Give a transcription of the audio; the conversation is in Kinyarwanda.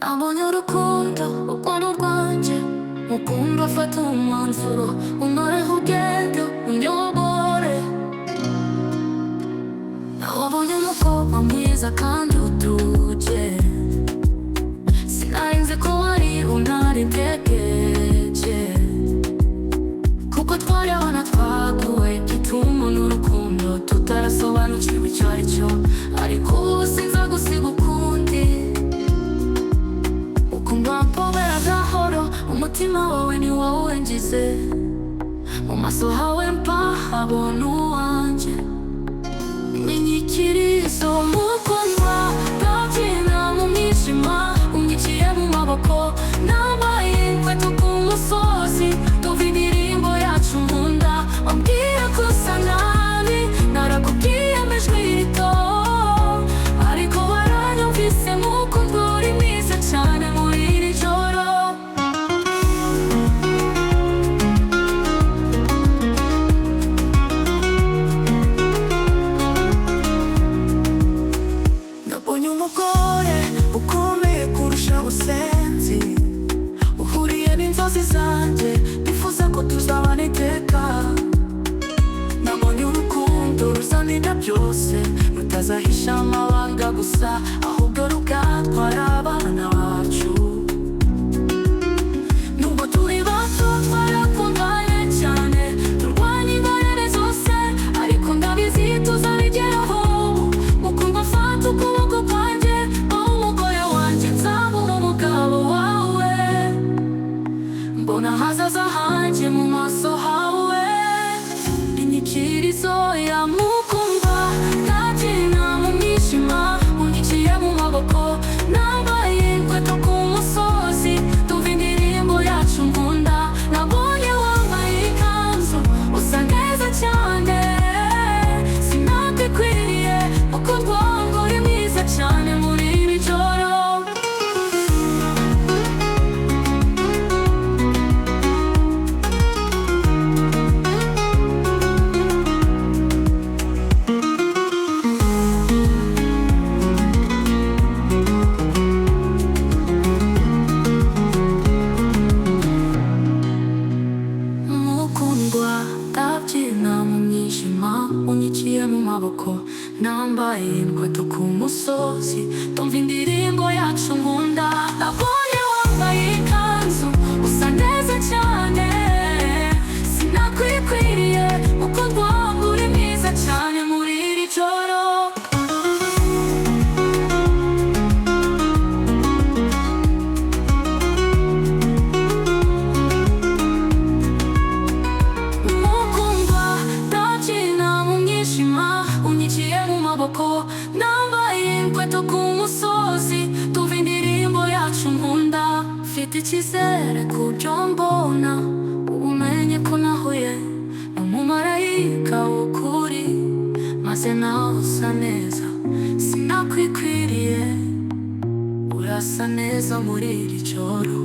nabonye urukundo rukundo rwanjye mukunda afata umwanzuro unkoreho ugende unyobore. Nabonye umukobwa mwiza kandi utuje, sinarinze ko wari unari bwegeje, kuko twari abana twaguwe gitumo n'urukundo tutarasobanukirwa icyo ari cyo. Ariko ubu sinzagusiga ukundi, ukumva mpobera gahoro, umutima wawe ni wowe ngize, mu maso hawe mpahabona uwanjye. Inyikirizo mukundwa ndabyina mu mwijima, unyiciye mu maboko nambaye inkweto ku musozi, tuva indirimbo yacu nkunda. Wambwiye ko usa nabi, narakubwiye amajwi rito, ariko waranyumvise mukundwa, uri mwiza cyane muri iri joro. Nabonye umugore ukomeye kurusha ubusenzi, uhuriye n'inzozi zanjye, nifuza ko tuzabana iteka. Nabonye urukundo ruzanira byose, rutazahisha amabanga gusa, ahubwo rugatwara abana bacu. Nubwo turi bato twarakundanye cyane, turwanya ingorane zose, ariko ndabizi tuzabigeraho. Mukundwa fata ukuboko kwanjye, wowe umugore wanjye, nzabona umugabo wawe, mbona hazaza hanjye mu maso hawe. Inyikirizo ya mukundwa ndabyina mu mwijima, unyiciye mu maboko nambaye inkweto ku musozi, tuva indirimbo yacu nkunda. Nabonye wambaye ikanzu usa neza cyane, sinakwikwiriye mukundwa wanjye, uri mwiza cyane muri iri joro. Mukundwa ndabyina mu mwijima, unyiciye mu maboko nambaye inkweto ku musozi, tumva indirimbo yacu nkunda. Nabonye wambaye ikanzu usa neza cyane, sinakwikwiriye mukundwa wanjye, uri mwiza cyane muri iri joro. Mukundwa ndabyina mu mwijima, unyiciye mu maboko nambaye inkweto ku musozi, tuva indirimbo yacu nkunda. Mfite icyizere ku byo mbona, ubumenye ko nahuye n'umumarayika w'ukuri, maze nawe usa neza, sinakwikwiriye, urasa neza muri iri joro.